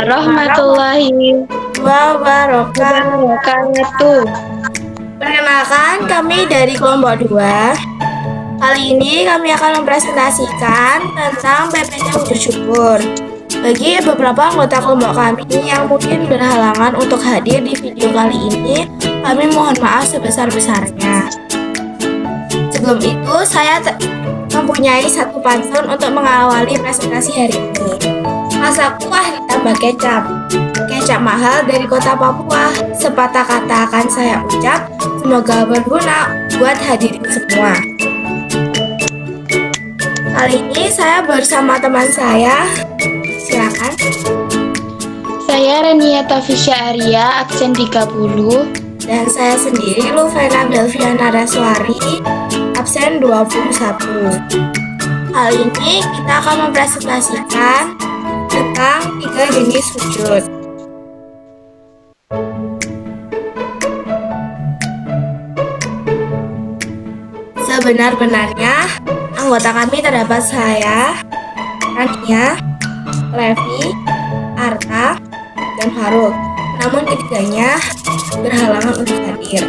warahmatullahi wabarakatuh. wabarakatuh. Perkenalkan, kami dari kelompok 2. Kali ini kami akan mempresentasikan tentang PPT Wujud Syukur. Bagi beberapa anggota kelompok kami yang mungkin berhalangan untuk hadir di video kali ini, kami mohon maaf sebesar-besarnya. Sebelum itu, saya mempunyai satu pantun untuk mengawali presentasi hari ini. Masak kuah ditambah kecap. Kecap mahal dari kota Papua. Sepatah kata akan saya ucap, semoga berguna buat hadirin semua. Kali ini saya bersama teman saya. Silakan. Saya Renia Tafisya Arya, absen 30. Dan saya sendiri Lufena Delviana Raswari, absen 21. Kali ini kita akan mempresentasikan tentang 3 jenis sujud. Sebenar-benarnya anggota kami terdapat saya, Rania, Levi, Arta, dan Faruk. Namun ketiganya berhalangan untuk hadir.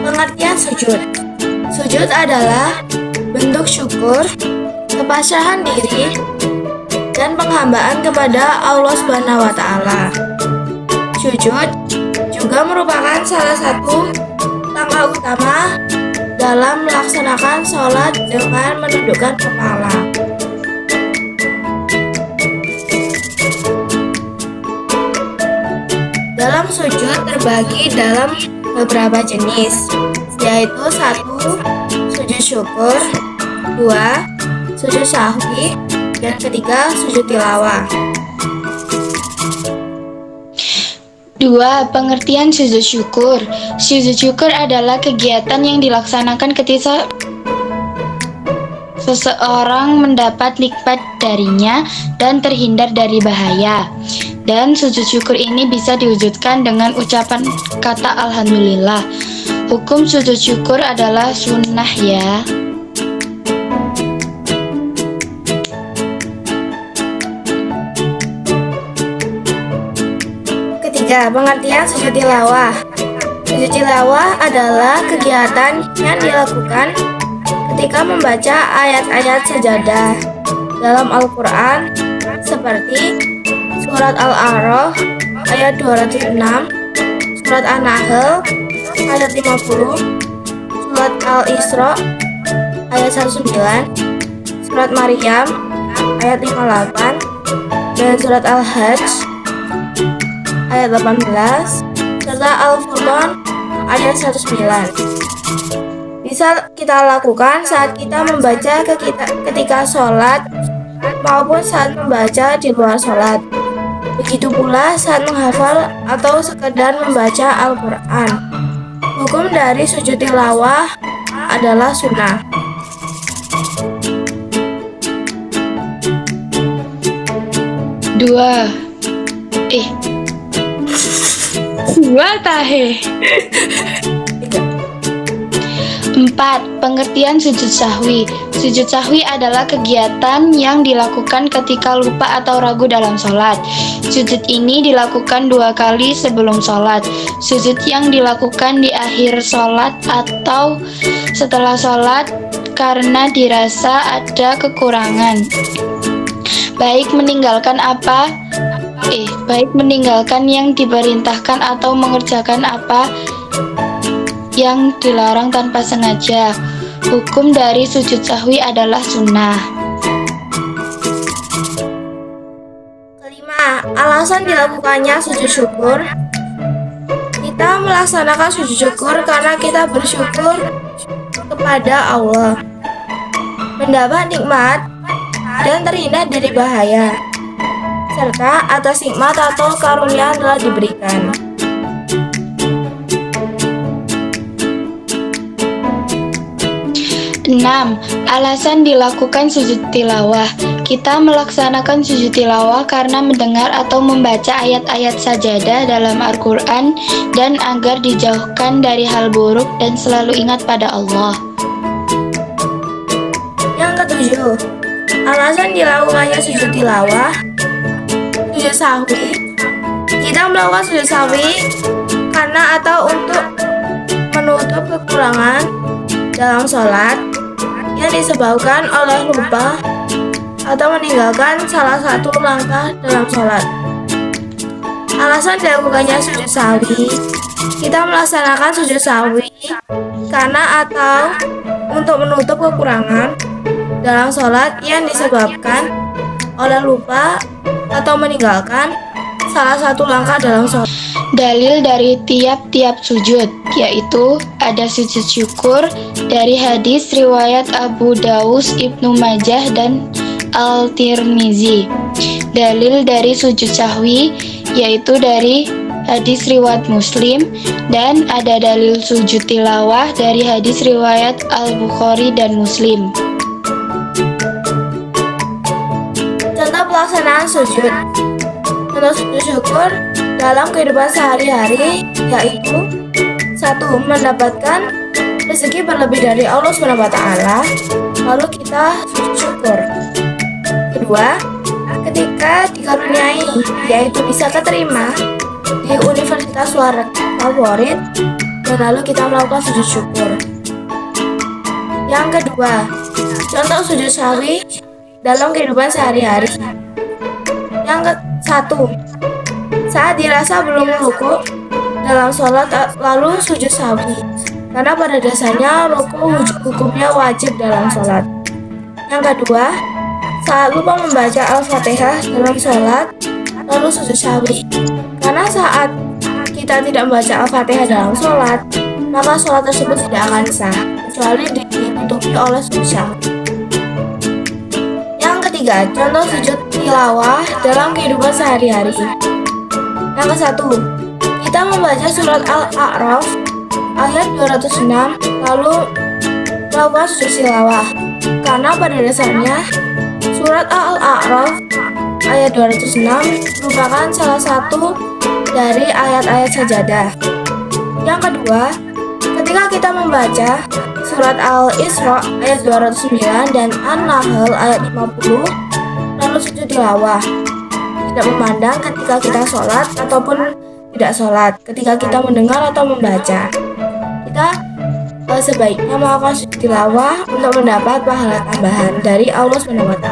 Pengertian sujud. Sujud adalah bentuk syukur, kepasrahan diri, dan penghambaan kepada Allah Subhanahu wa Ta'ala. Sujud juga merupakan salah satu langkah utama dalam melaksanakan sholat dengan menundukkan kepala. Dalam sujud terbagi dalam beberapa jenis, yaitu 1. Sujud syukur, 2. Sujud sahwi, dan 3. Sujud tilawah. 2. Pengertian sujud syukur. Sujud syukur adalah kegiatan yang dilaksanakan ketika seseorang mendapat nikmat darinya dan terhindar dari bahaya. Dan sujud syukur ini bisa diwujudkan dengan ucapan kata Alhamdulillah. Hukum sujud syukur adalah sunnah ya. Pengertian sujud tilawah. Sujud tilawah adalah kegiatan yang dilakukan ketika membaca ayat-ayat sajadah dalam Al-Quran seperti surat Al-A'raf ayat 206, surat An-Nahl ayat 50, surat Al-Isra ayat 19, surat Maryam ayat 58, dan surat Al-Hajj ayat 18, serta Al-Furqan ayat 109. Bisa kita lakukan saat kita membaca ketika sholat maupun saat membaca di luar sholat. Begitu pula saat menghafal atau sekedar membaca Al-Quran. Hukum dari sujud tilawah adalah sunnah. Dua tahe. 4. Pengertian sujud sahwi. Sujud sahwi adalah kegiatan yang dilakukan ketika lupa atau ragu dalam sholat. Sujud ini dilakukan 2 kali sebelum sholat. Sujud yang dilakukan di akhir sholat atau setelah sholat karena dirasa ada kekurangan. Baik meninggalkan yang diperintahkan atau mengerjakan apa yang dilarang tanpa sengaja. Hukum dari sujud sahwi adalah sunnah. 5. Alasan dilakukannya sujud syukur. Kita melaksanakan sujud syukur karena kita bersyukur kepada Allah, mendapat nikmat dan terhindar dari bahaya, serta atas nikmat atau karunia yang telah diberikan. 6. Alasan dilakukan sujud tilawah. Kita melaksanakan sujud tilawah karena mendengar atau membaca ayat-ayat sajadah dalam Al-Quran dan agar dijauhkan dari hal buruk dan selalu ingat pada Allah. 7. Alasan dilakukannya sujud tilawah. Sujud sahwi. Kita melakukan sujud sahwi karena atau untuk menutup kekurangan dalam sholat yang disebabkan oleh lupa atau meninggalkan salah satu langkah dalam sholat. Alasan dilakukannya sujud sahwi. Kita melaksanakan sujud sahwi karena atau untuk menutup kekurangan dalam sholat yang disebabkan oleh lupa atau meninggalkan salah satu langkah dalam sholat. Dalil dari tiap-tiap sujud, yaitu ada sujud syukur dari hadis riwayat Abu Daud, Ibnu Majah, dan Al-Tirmizi. Dalil dari sujud sahwi, yaitu dari hadis riwayat Muslim, dan ada dalil sujud tilawah dari hadis riwayat Al-Bukhari dan Muslim. Contoh pelaksanaan sujud. Contoh sujud syukur dalam kehidupan sehari-hari yaitu 1. Mendapatkan rezeki berlebih dari Allah SWT, lalu kita sujud syukur. 2. Ketika dikaruniai, yaitu bisa keterima di universitas favorit, dan lalu kita melakukan sujud syukur. Yang kedua, contoh sujud sahwi dalam kehidupan sehari-hari. Yang ke-1, saat dirasa belum ruku dalam sholat lalu sujud sahwi, karena pada dasarnya ruku hukumnya wajib dalam sholat. Yang kedua, saat lupa membaca Al-Fatihah dalam sholat lalu sujud sahwi, karena saat kita tidak membaca Al-Fatihah dalam sholat, maka sholat tersebut tidak akan sah kecuali ditutupi oleh sujud sahwi. Yang ketiga, contoh sujud tilawah dalam kehidupan sehari-hari. Yang ke-1, kita membaca surat Al-A'raf ayat 206 lalu melakukan sujud tilawah, karena pada dasarnya surat Al-A'raf ayat 206 merupakan salah satu dari ayat-ayat sajadah. Yang kedua, ketika kita membaca surat Al-Isra ayat 209 dan An-Nahl ayat 50 lalu sujud tilawah, tidak memandang ketika kita sholat ataupun tidak sholat, ketika kita mendengar atau membaca, kita sebaiknya melakukan sujud tilawah untuk mendapat pahala tambahan dari Allah SWT.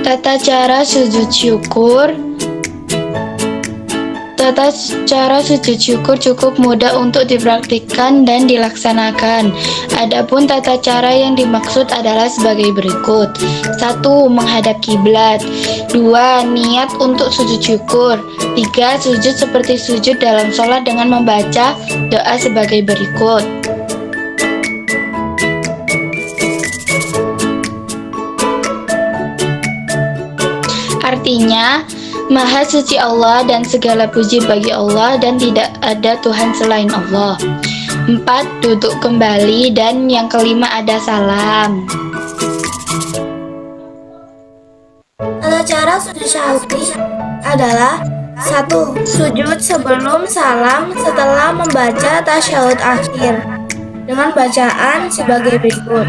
Tata cara sujud syukur. Tata cara sujud syukur cukup mudah untuk dipraktikkan dan dilaksanakan. Adapun tata cara yang dimaksud adalah sebagai berikut. 1. Menghadap kiblat. 2. Niat untuk sujud syukur. 3. Sujud seperti sujud dalam sholat dengan membaca doa sebagai berikut. Artinya, Maha suci Allah dan segala puji bagi Allah dan tidak ada Tuhan selain Allah. 4. Duduk kembali, dan yang kelima ada salam. Tata cara sujud sahwi adalah 1. Sujud sebelum salam setelah membaca tasyahud akhir dengan bacaan sebagai berikut.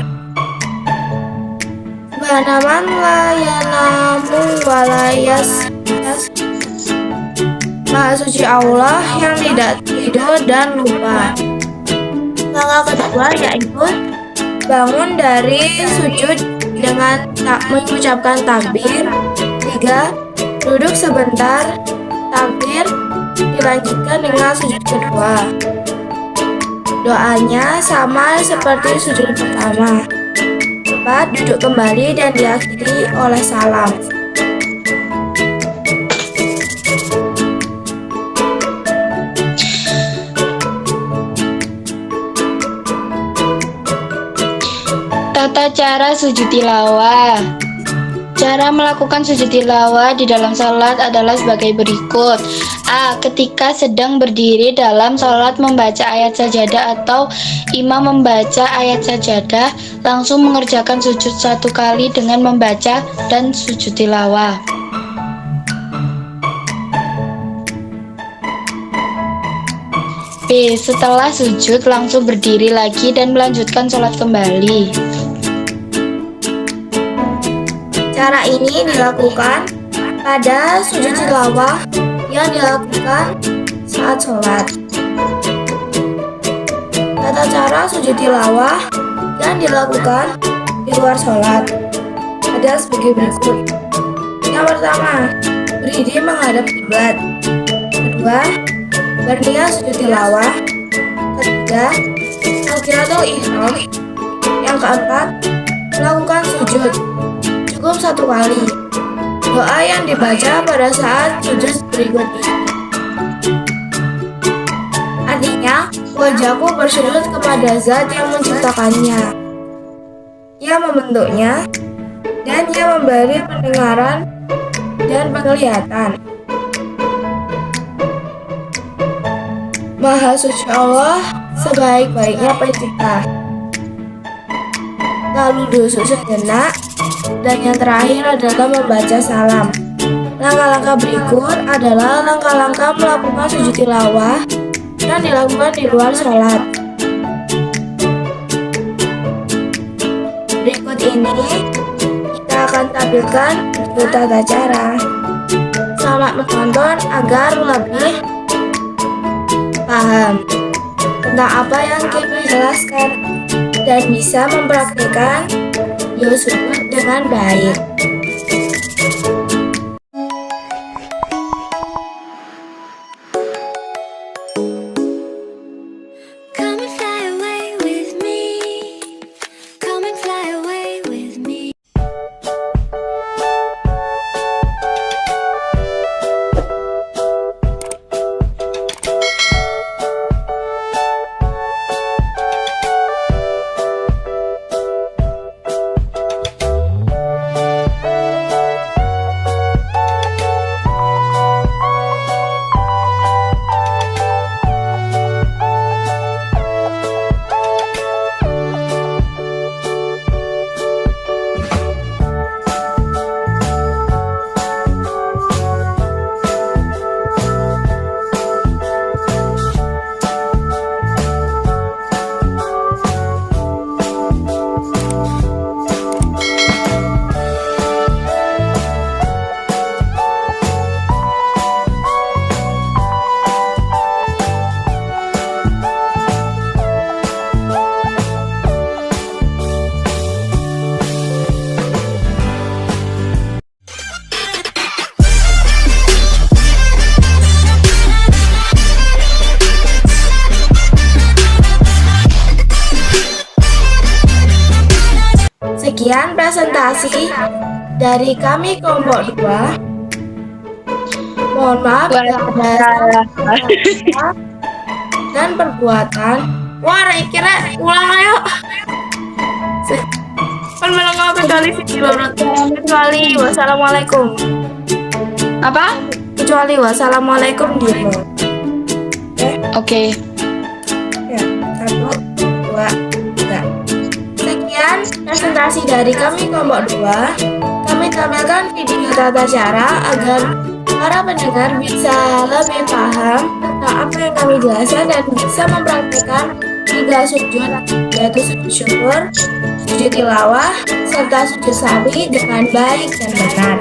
Subhanaman la yanamu walayas. Maha suci Allah yang tidak tidur dan lupa. Langkah kedua yaitu bangun dari sujud dengan mengucapkan takbir. 3. Duduk sebentar, takbir, dilanjutkan dengan sujud kedua. Doanya sama seperti sujud pertama. 4. Duduk kembali dan diakhiri oleh salam. Tata cara sujud tilawah. Cara melakukan sujud tilawah di dalam salat adalah sebagai berikut. A. Ketika sedang berdiri dalam salat membaca ayat sajadah atau imam membaca ayat sajadah, langsung mengerjakan sujud 1 kali dengan membaca dan sujud tilawah. B. Setelah sujud langsung berdiri lagi dan melanjutkan sholat kembali. Cara ini dilakukan pada sujud tilawah yang dilakukan saat sholat. Tata cara sujud tilawah yang dilakukan di luar sholat ada sebagai berikut. Yang pertama, berdiri menghadap kiblat. Kedua, berniat sujud tilawah. Ketiga, takbiratul ihram. Yang keempat, melakukan sujud cukup 1 kali. Doa yang dibaca pada saat sujud berikut ini. Artinya, wajahku bersujud kepada Zat yang menciptakannya, yang membentuknya, dan yang memberi pendengaran dan penglihatan. Maha suci Allah, sebaik-baiknya pencipta. Lalu duduk sejenak, dan yang terakhir adalah membaca salam. Langkah-langkah berikut adalah langkah-langkah melakukan sujud tilawah yang dilakukan di luar sholat. Berikut ini kita akan tampilkan video tata cara. Selamat menonton agar lebih paham tentang apa yang kita jelaskan dan bisa mempraktikkan sujud dengan baik. Come and fly away with me. Come and fly away with me. Sekian presentasi dari kami kelompok 2. Mohon maaf bila ada salah dan perbuatan. Wah, kira ulang ayo. Kan menengah kecuali video kecuali wassalamualaikum. Apa? Kecuali wassalamualaikum demo. Oke. Ya, 1, 2, 3. Sekian presentasi dari kami kelompok 2. Kami tampilkan video tata cara agar para pendengar bisa lebih paham tentang apa yang kami jelaskan dan bisa mempraktikkan 3 sujud, yaitu sujud syukur, sujud tilawah, serta sujud sahwi dengan baik dan benar.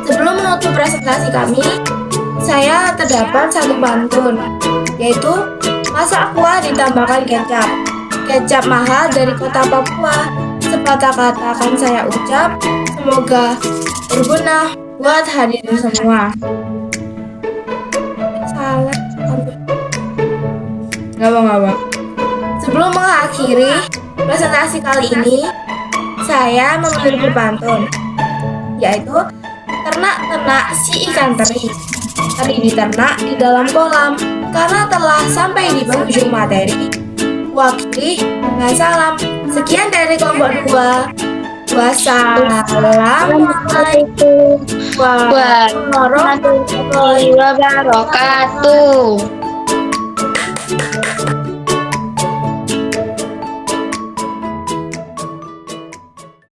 Sebelum menutup presentasi kami, saya terdapat satu pantun, yaitu masak kuah ditambahkan kecap. Kecap mahal dari kota Papua. Sepatah kata akan saya ucap, semoga berguna buat hadirin semua. Salah. Gak apa-apa. Sebelum mengakhiri presentasi kali ini, saya memiliki pantun, yaitu ternak-ternak si ikan teri. Teri diternak di dalam kolam, karena telah sampai di penghujung materi. Wakili dengan salam. Sekian dari kelompok 2. Wassalamualaikum warahmatullahi wabarakatuh.